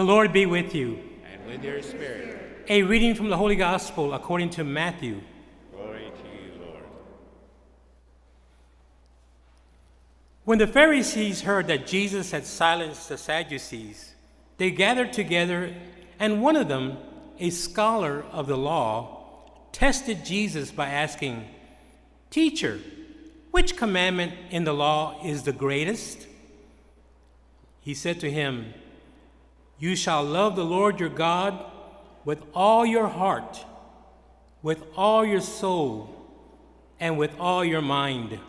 The Lord be with you. And with your spirit. A reading from the Holy Gospel according to Matthew. Glory to you, Lord. When the Pharisees heard that Jesus had silenced the Sadducees, they gathered together, and one of them, a scholar of the law, tested Jesus by asking, "Teacher, which commandment in the law is the greatest?" He said to him, "You shall love the Lord your God with all your heart, with all your soul, and with all your mind.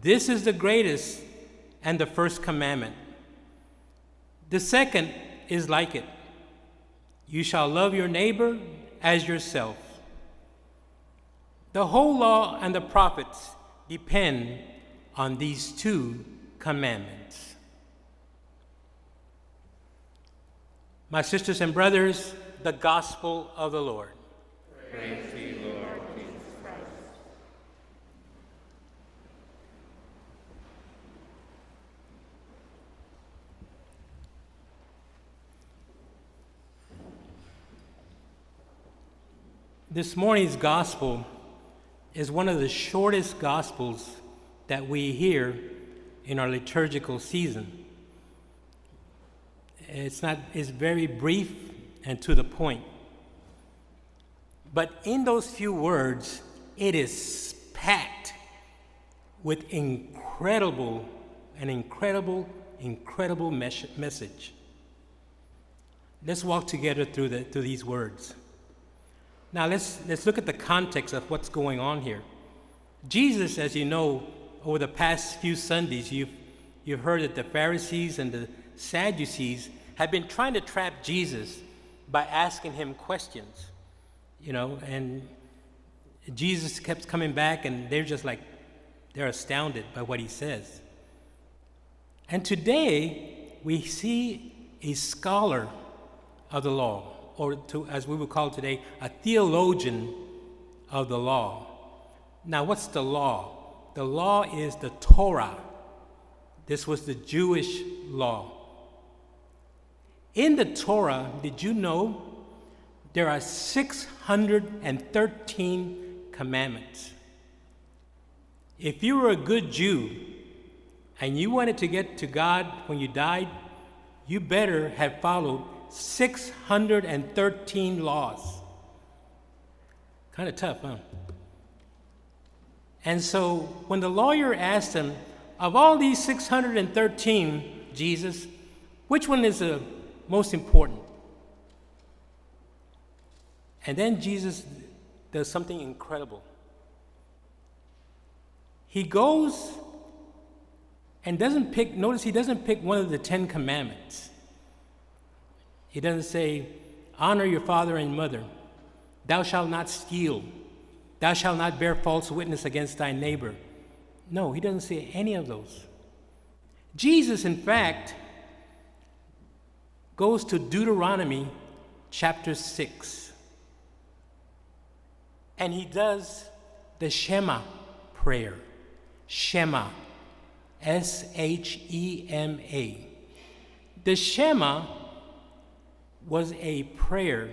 This is the greatest and the first commandment. The second is like it. You shall love your neighbor as yourself. The whole law and the prophets depend on these two commandments." My sisters and brothers, the gospel of the Lord. Praise to you, Lord Jesus Christ. This morning's gospel is one of the shortest gospels that we hear in our liturgical season. It's very brief and to the point. But in those few words, it is packed with incredible message. Let's walk together through these words. Now let's look at the context of what's going on here. Jesus, as you know, over the past few Sundays, you've heard that the Pharisees and the Sadducees had been trying to trap Jesus by asking him questions, and Jesus kept coming back, and they're astounded by what he says. And today, we see a scholar of the law, as we would call today, a theologian of the law. Now, what's the law? The law is the Torah. This was the Jewish law. In the Torah, did you know there are 613 commandments? If you were a good Jew and you wanted to get to God when you died, you better have followed 613 laws. Kind of tough, huh? And so when the lawyer asked him, of all these 613, Jesus, which one is the most important? And then Jesus does something incredible. He goes and notice he doesn't pick one of the 10 commandments. He doesn't say, honor your father and mother. Thou shalt not steal. Thou shalt not bear false witness against thy neighbor. No, he doesn't say any of those. Jesus, in fact, goes to Deuteronomy chapter 6. And he does the Shema prayer. Shema. S-H-E-M-A. The Shema was a prayer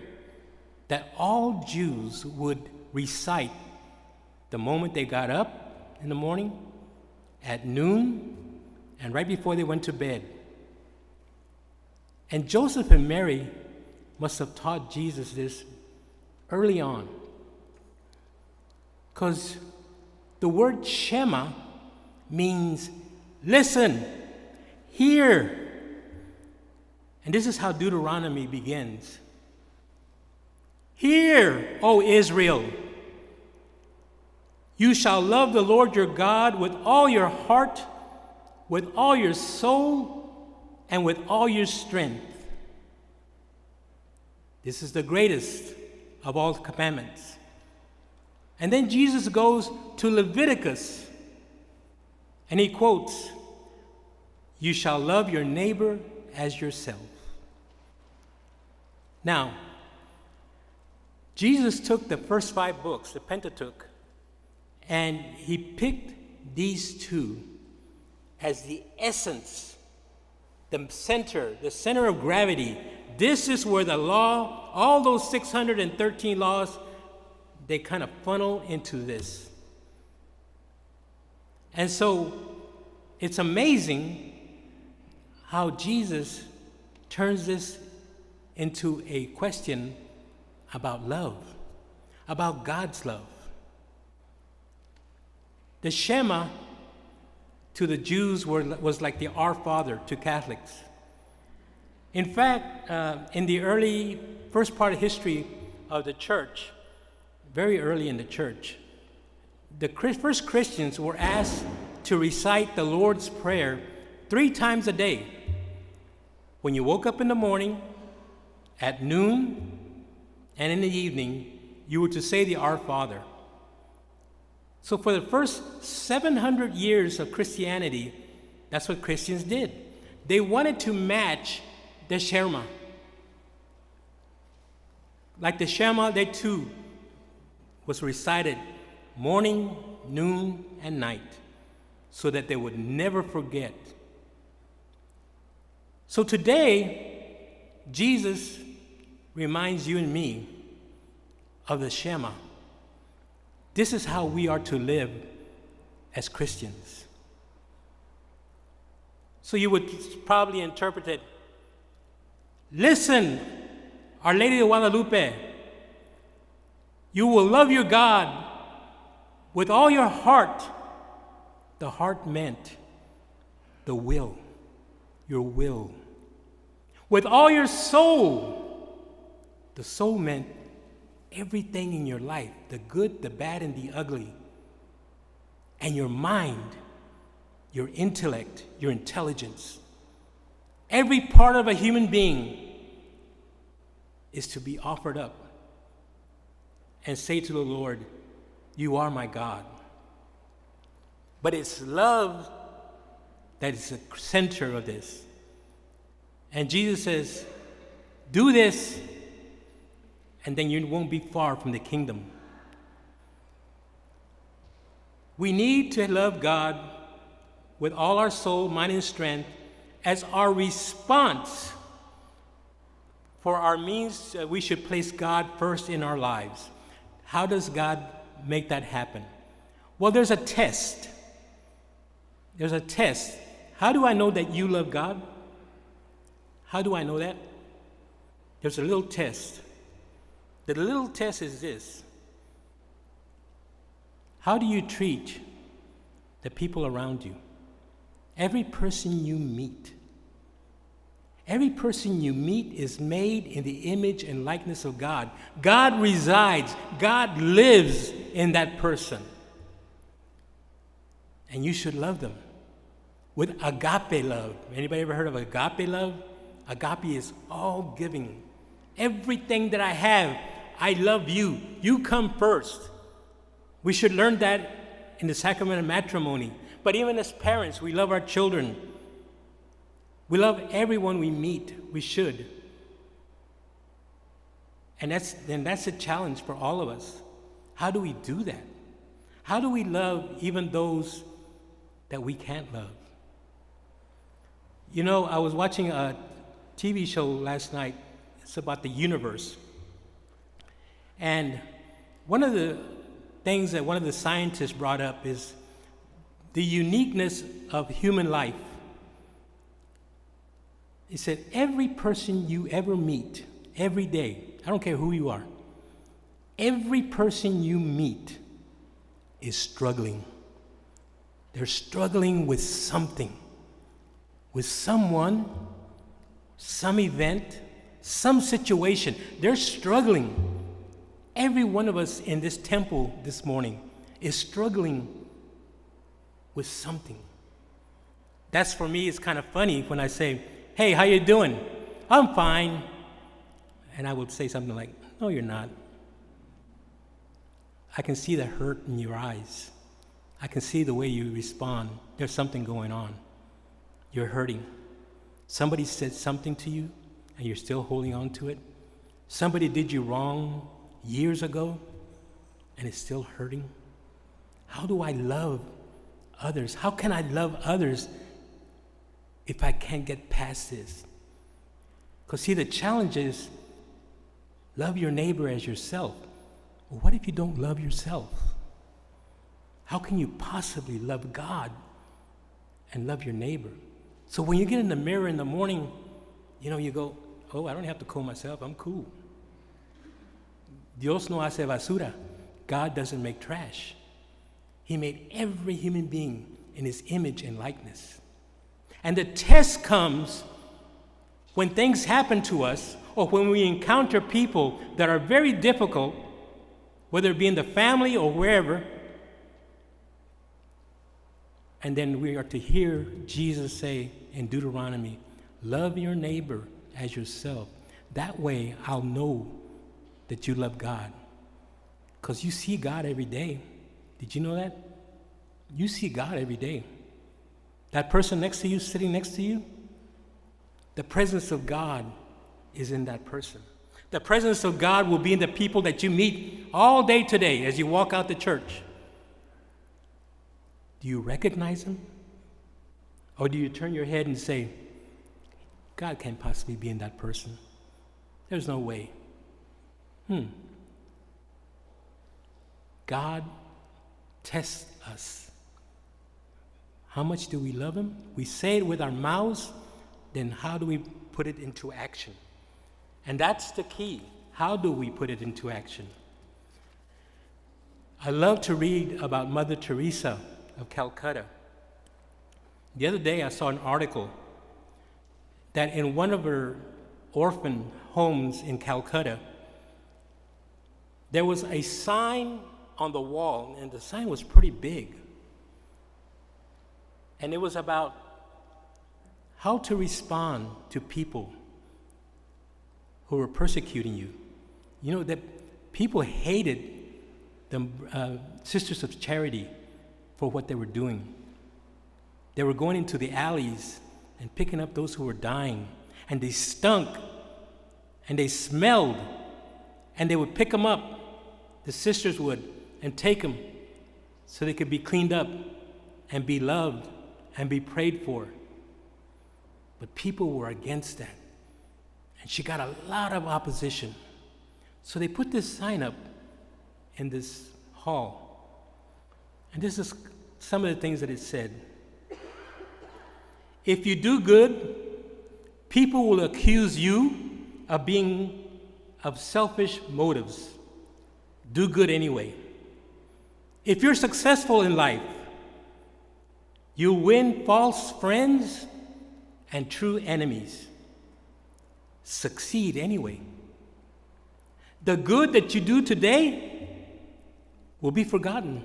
that all Jews would recite the moment they got up in the morning, at noon, and right before they went to bed. And Joseph and Mary must have taught Jesus this early on, because the word Shema means listen, hear. And this is how Deuteronomy begins. Hear, O Israel, you shall love the Lord your God with all your heart, with all your soul, and with all your strength. This is the greatest of all the commandments. And then Jesus goes to Leviticus, and he quotes, you shall love your neighbor as yourself. Now, Jesus took the first 5 books, the Pentateuch, and he picked these 2 as the essence the center of gravity. This is where the law, all those 613 laws, they kind of funnel into this. And so it's amazing how Jesus turns this into a question about love, about God's love. The Shema to the Jews was like the Our Father to Catholics. In fact, in the early first part of history of the church, very early in the church, the first Christians were asked to recite the Lord's Prayer 3 times a day. When you woke up in the morning, at noon, and in the evening, you were to say the Our Father. So for the first 700 years of Christianity, that's what Christians did. They wanted to match the Shema. Like the Shema, they too was recited morning, noon, and night, so that they would never forget. So today, Jesus reminds you and me of the Shema. This is how we are to live as Christians. So you would probably interpret it, listen, Our Lady of Guadalupe, you will love your God with all your heart. The heart meant the will, your will. With all your soul, the soul meant everything in your life, the good, the bad, and the ugly. And your mind, your intellect, your intelligence. Every part of a human being is to be offered up and say to the Lord, you are my God. But it's love that is the center of this. And Jesus says, do this, and then you won't be far from the kingdom. We need to love God with all our soul, mind, and strength as our response. For our means, we should place God first in our lives. How does God make that happen? Well, there's a test. There's a test. How do I know that you love God? How do I know that? There's a little test. The little test is this. How do you treat the people around you? Every person you meet. Every person you meet is made in the image and likeness of God. God resides. God lives in that person. And you should love them with agape love. Anybody ever heard of agape love? Agape is all giving. Everything that I have, I love you. You come first. We should learn that in the sacrament of matrimony. But even as parents, we love our children. We love everyone we meet. We should. And that's a challenge for all of us. How do we do that? How do we love even those that we can't love? You know, I was watching a TV show last night. It's about the universe. And one of the things that one of the scientists brought up is the uniqueness of human life. He said, every person you ever meet, every day, I don't care who you are, every person you meet is struggling. They're struggling with something, with someone, some event, some situation. They're struggling. Every one of us in this temple this morning is struggling with something. That's, for me, it's kind of funny when I say, hey, how you doing? I'm fine. And I would say something like, no, you're not. I can see the hurt in your eyes. I can see the way you respond. There's something going on. You're hurting. Somebody said something to you, and you're still holding on to it. Somebody did you wrong years ago, and it's still hurting. How do I love others? How can I love others if I can't get past this? Because see, the challenge is love your neighbor as yourself. Well, what if you don't love yourself? How can you possibly love God and love your neighbor? So when you get in the mirror in the morning, you go, oh, I don't have to comb myself, I'm cool. Dios no hace basura. God doesn't make trash. He made every human being in his image and likeness. And the test comes when things happen to us or when we encounter people that are very difficult, whether it be in the family or wherever, and then we are to hear Jesus say in Deuteronomy, love your neighbor as yourself. That way I'll know that you love God. Because you see God every day. Did you know that? You see God every day. That person next to you, sitting next to you, the presence of God is in that person. The presence of God will be in the people that you meet all day today as you walk out the church. Do you recognize him? Or do you turn your head and say, God can't possibly be in that person. There's no way. God tests us. How much do we love him? We say it with our mouths, then how do we put it into action? And that's the key. How do we put it into action? I love to read about Mother Teresa of Calcutta. The other day I saw an article that in one of her orphan homes in Calcutta, there was a sign on the wall, and the sign was pretty big. And it was about how to respond to people who were persecuting you. You know, that people hated the Sisters of Charity for what they were doing. They were going into the alleys and picking up those who were dying, and they stunk, and they smelled, and they would pick them up, the sisters would, and take them so they could be cleaned up and be loved and be prayed for. But people were against that, and she got a lot of opposition. So they put this sign up in this hall, and this is some of the things that it said. If you do good, people will accuse you of being of selfish motives. Do good anyway. If you're successful in life, you'll win false friends and true enemies. Succeed anyway. The good that you do today will be forgotten.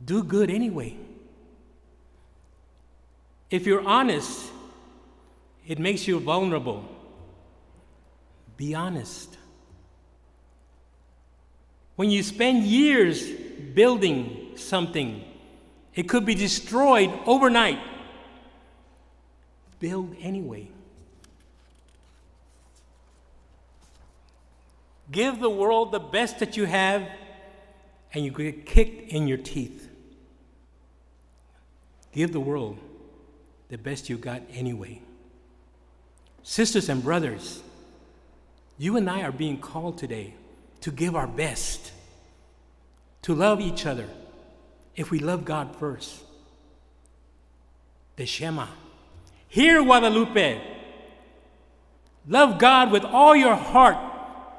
Do good anyway. If you're honest, it makes you vulnerable. Be honest. When you spend years building something, it could be destroyed overnight. Build anyway. Give the world the best that you have, and you get kicked in your teeth. Give the world the best you got anyway. Sisters and brothers, you and I are being called today to give our best, to love each other if we love God first. The Shema. Hear, Guadalupe. Love God with all your heart,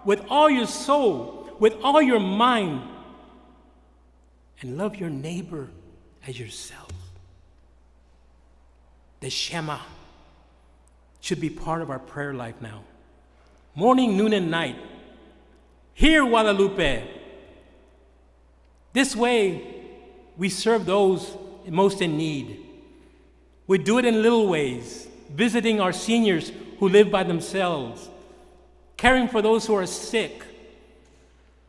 with all your soul, with all your mind, and love your neighbor as yourself. The Shema should be part of our prayer life now. Morning, noon, and night. Hear, Guadalupe. This way, we serve those most in need. We do it in little ways, visiting our seniors who live by themselves, caring for those who are sick,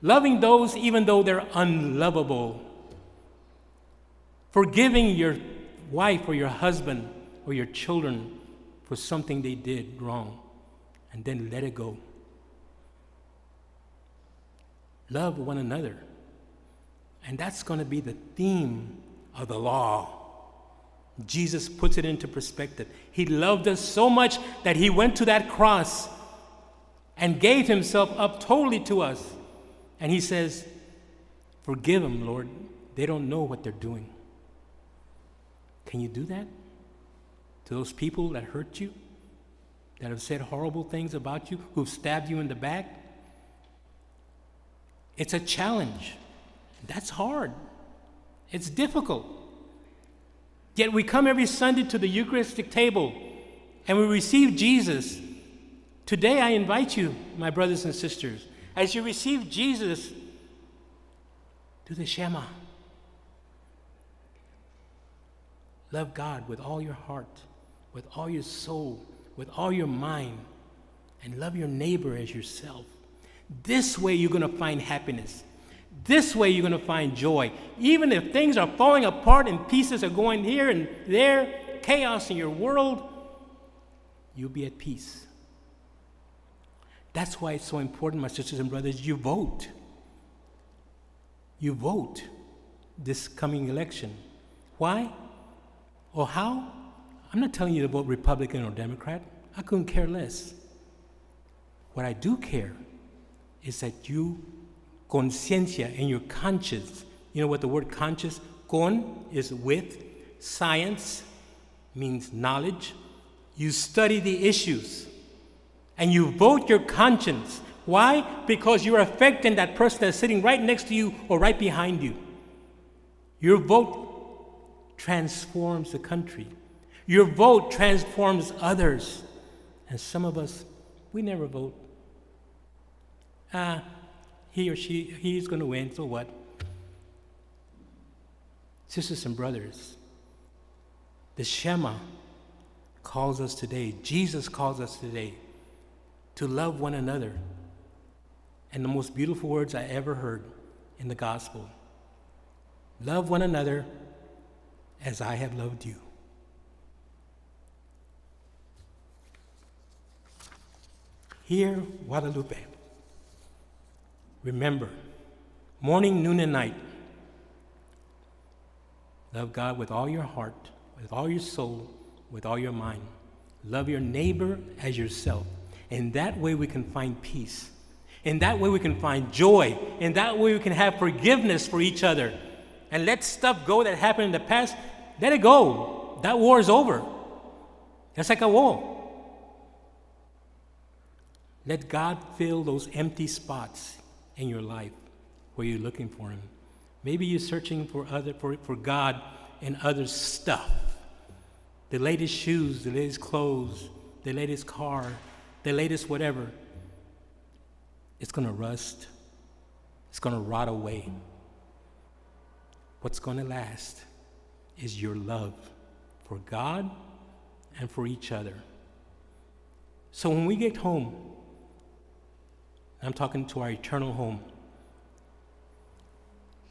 loving those even though they're unlovable, forgiving your wife or your husband or your children for something they did wrong, and then let it go. Love one another. And that's going to be the theme of the law. Jesus puts it into perspective. He loved us so much that he went to that cross and gave himself up totally to us. And he says, forgive them, Lord. They don't know what they're doing. Can you do that to those people that hurt you, that have said horrible things about you, who've stabbed you in the back? It's a challenge. That's hard. It's difficult. Yet we come every Sunday to the Eucharistic table and we receive Jesus. Today I invite you, my brothers and sisters, as you receive Jesus, do the shema. Love God with all your heart, with all your soul, with all your mind, and love your neighbor as yourself. This way you're going to find happiness. This way you're going to find joy. Even if things are falling apart and pieces are going here and there, chaos in your world, you'll be at peace. That's why it's so important, my sisters and brothers, you vote. You vote this coming election. Why? Or how? I'm not telling you to vote Republican or Democrat. I couldn't care less. What I do care is that you, conciencia, in your conscience, you know what the word conscience, con is with, science means knowledge. You study the issues and you vote your conscience. Why? Because you're affecting that person that's sitting right next to you or right behind you. Your vote transforms the country. Your vote transforms others. And some of us, we never vote. He or she, he's going to win, so what? Sisters and brothers, the Shema calls us today, Jesus calls us today to love one another. And the most beautiful words I ever heard in the gospel, love one another as I have loved you. Here, Guadalupe, remember, morning, noon, and night, love God with all your heart, with all your soul, with all your mind. Love your neighbor as yourself. And that way we can find peace. And that way we can find joy. And that way we can have forgiveness for each other. And let stuff go that happened in the past. Let it go. That war is over. That's like a war. Let God fill those empty spots in your life where you're looking for him. Maybe you're searching for God in other stuff. The latest shoes, the latest clothes, the latest car, the latest whatever. It's going to rust. It's going to rot away. What's going to last is your love for God and for each other. So when we get home, I'm talking to our eternal home,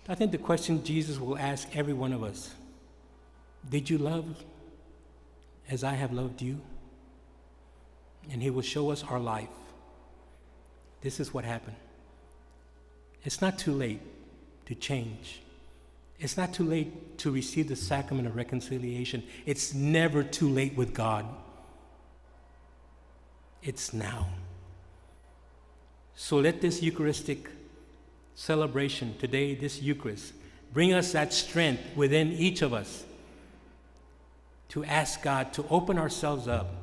I think the question Jesus will ask every one of us, did you love as I have loved you? And he will show us our life. This is what happened. It's not too late to change. It's not too late to receive the sacrament of reconciliation. It's never too late with God. It's now. So let this Eucharistic celebration today, this Eucharist, bring us that strength within each of us to ask God to open ourselves up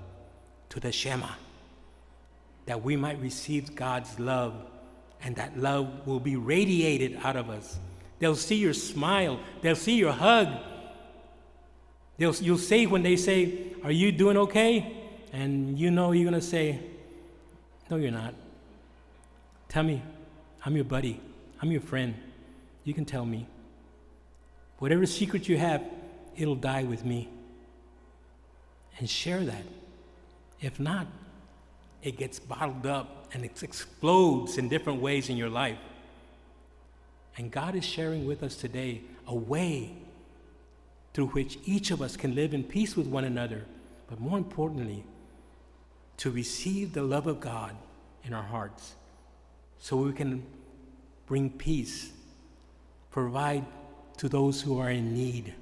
to the Shema, that we might receive God's love, and that love will be radiated out of us. They'll see your smile. They'll see your hug. You'll say when they say, are you doing okay? And you know you're going to say, no, you're not. Tell me, I'm your buddy. I'm your friend. You can tell me. Whatever secret you have, it'll die with me. And share that. If not, it gets bottled up and it explodes in different ways in your life. And God is sharing with us today a way through which each of us can live in peace with one another, but more importantly, to receive the love of God in our hearts so we can bring peace, provide to those who are in need.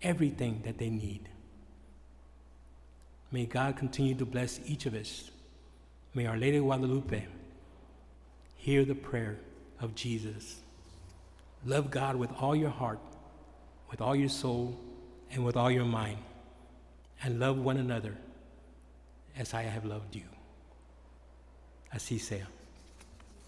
everything that they need. May God continue to bless each of us. May Our Lady of Guadalupe hear the prayer of Jesus. Love God with all your heart, with all your soul, and with all your mind. And love one another as I have loved you. Así sea.